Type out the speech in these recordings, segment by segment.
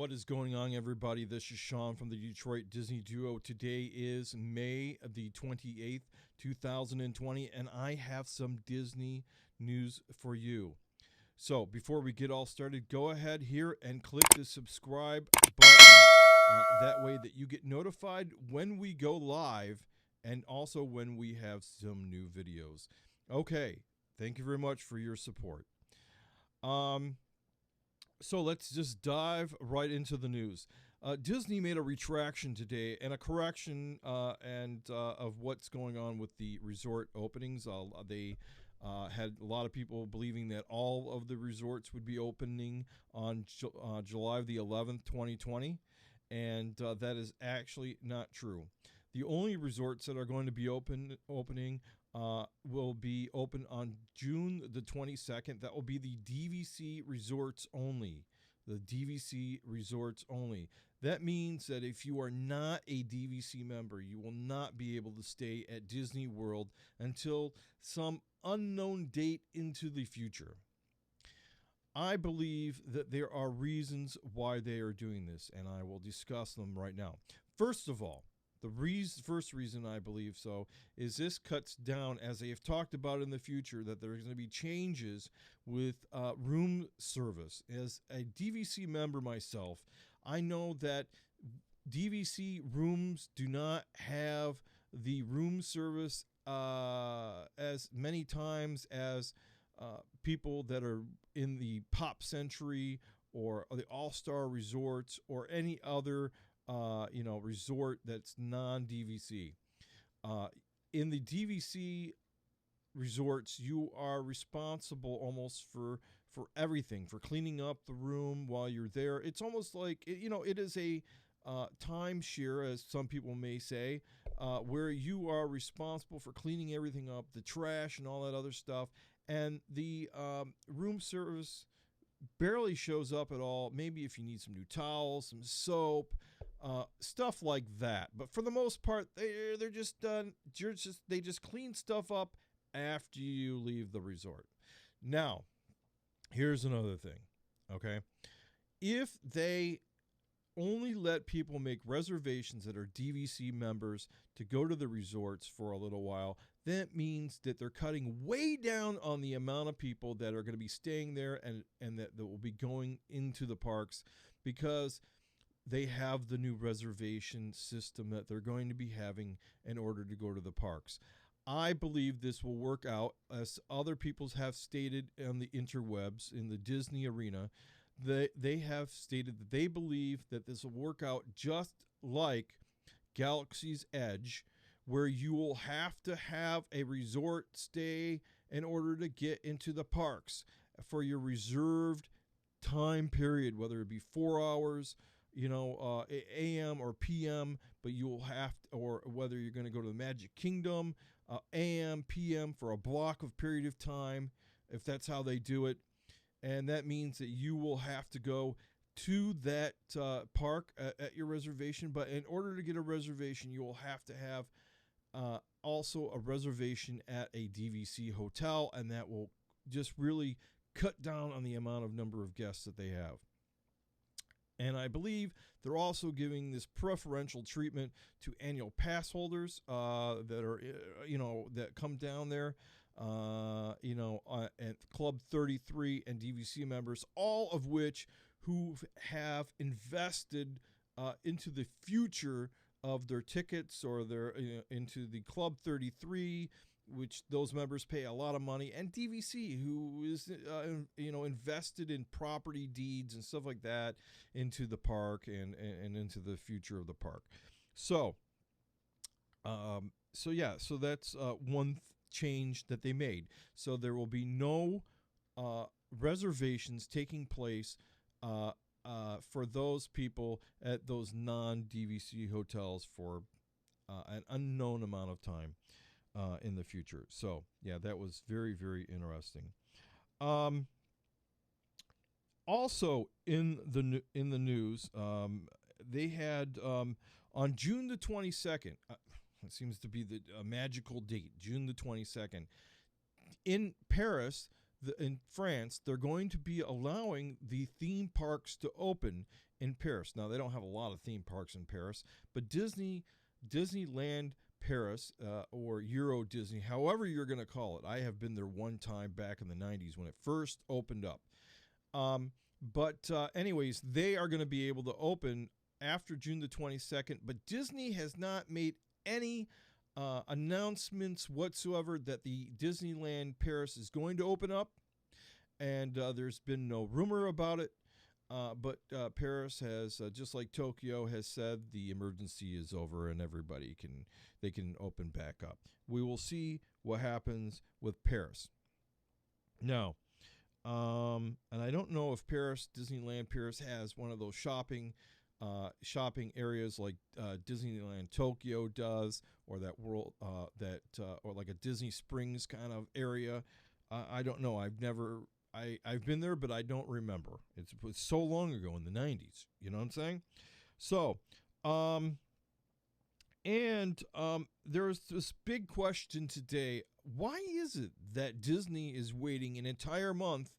What is going on, everybody? This is Sean from the Detroit Disney Duo. Today is May the 28th, 2020, and I have some Disney news for you. So, before we get all started, go ahead here and click the subscribe button. That way that you get notified when we go live and also when we have some new videos. Okay, thank you very much for your support. So let's just dive right into the news. Disney made a retraction today and a correction of what's going on with the resort openings. They had a lot of people believing that all of the resorts would be opening on July the 11th, 2020, and that is actually not true. The only resorts that are going to be opening will be open on June the 22nd. That will be the DVC resorts only. The DVC resorts only. That means that if you are not a DVC member, you will not be able to stay at Disney World until some unknown date into the future. I believe that there are reasons why they are doing this, and I will discuss them right now. First of all, the first reason I believe so is this cuts down, as they have talked about in the future, that there's going to be changes with room service. As a DVC member myself, I know that DVC rooms do not have the room service as many times as people that are in the Pop Century or the All-Star Resorts or any other resort that's non-DVC. In the DVC resorts, you are responsible almost for everything, for cleaning up the room while you're there. It's almost like, it is a timeshare, as some people may say, where you are responsible for cleaning everything up, the trash and all that other stuff. And the room service barely shows up at all. Maybe if you need some new towels, some soap, stuff like that. But for the most part, they're just done. They just clean stuff up after you leave the resort. Now, here's another thing. Okay, if they only let people make reservations that are DVC members to go to the resorts for a little while, that means that they're cutting way down on the amount of people that are going to be staying there and that will be going into the parks, because they have the new reservation system that they're going to be having in order to go to the parks. I believe this will work out, as other people have stated on the interwebs in the Disney arena. They have stated that they believe that this will work out just like Galaxy's Edge, where you will have to have a resort stay in order to get into the parks for your reserved time period, whether it be 4 hours, AM or PM, but you will have to, or whether you're going to go to the Magic Kingdom, AM, PM for a block of period of time, if that's how they do it. And that means that you will have to go to that park at your reservation. But in order to get a reservation, you will have to have also a reservation at a DVC hotel, and that will just really cut down on the amount of number of guests that they have. And I believe they're also giving this preferential treatment to annual pass holders that are, that come down there, at Club 33 and DVC members, all of which who have invested into the future of their tickets, or their into the Club 33, which those members pay a lot of money, and DVC, who is invested in property deeds and stuff like that into the park and into the future of the park. So that's one change that they made. So there will be no reservations taking place for those people at those non-DVC hotels for an unknown amount of time in the future. So, yeah, that was very, very interesting. Also in the news, they had on June the 22nd. It seems to be the magical date, June the 22nd. In Paris, in France, they're going to be allowing the theme parks to open in Paris. Now, they don't have a lot of theme parks in Paris, but Disneyland Paris, or Euro Disney, however you're going to call it. I have been there one time back in the 90s when it first opened up. But anyways, they are going to be able to open after June the 22nd, but Disney has not made any announcements whatsoever that the Disneyland Paris is going to open up, and there's been no rumor about it. But Paris has, just like Tokyo has said, the emergency is over and everybody can open back up. We will see what happens with Paris. Now, and I don't know if Disneyland Paris has one of those shopping areas like Disneyland Tokyo does, or that or like a Disney Springs kind of area. I don't know. I've been there, but I don't remember. It was so long ago in the 90s. You know what I'm saying? So, there's this big question today. Why is it that Disney is waiting an entire month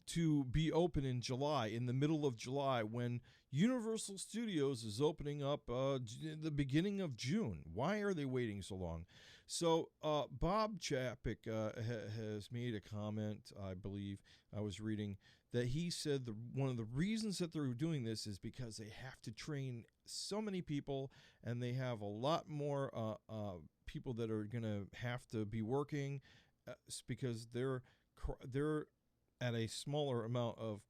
to be open in July, in the middle of July, when Universal Studios is opening up the beginning of June? Why are they waiting so long? So Bob Chapek has made a comment, I believe, I was reading, that he said one of the reasons that they're doing this is because they have to train so many people, and they have a lot more people that are going to have to be working because they're at a smaller amount of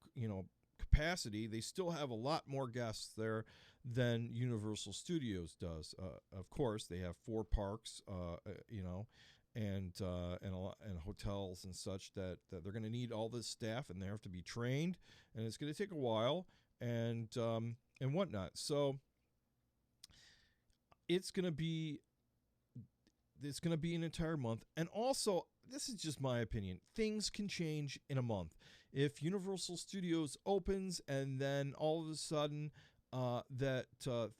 capacity. They still have a lot more guests there than Universal Studios does. Of course, they have 4 parks, and hotels and such that they're going to need all this staff, and they have to be trained, and it's going to take a while, and whatnot. So it's going to be an entire month. And also, this is just my opinion, things can change in a month. If Universal Studios opens and then all of a sudden that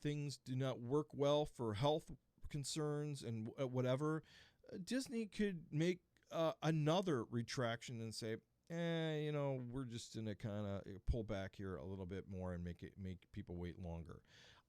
things do not work well for health concerns and whatever, Disney could make another retraction and say, we're just going to kind of pull back here a little bit more and make people wait longer.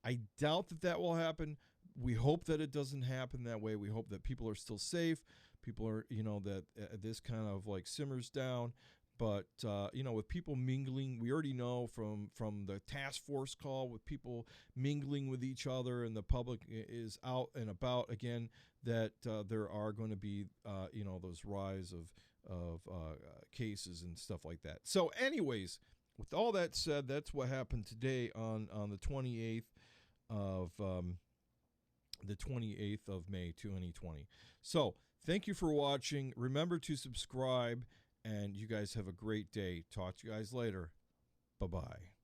I doubt that will happen. We hope that it doesn't happen that way. We hope that people are still safe. People are, that this kind of like simmers down. But, with people mingling, we already know from the task force call, with people mingling with each other and the public is out and about again, that there are going to be, those rise of cases and stuff like that. So anyways, with all that said, that's what happened today on the 28th of May 2020. So thank you for watching. Remember to subscribe, and you guys have a great day. Talk to you guys later. Bye-bye.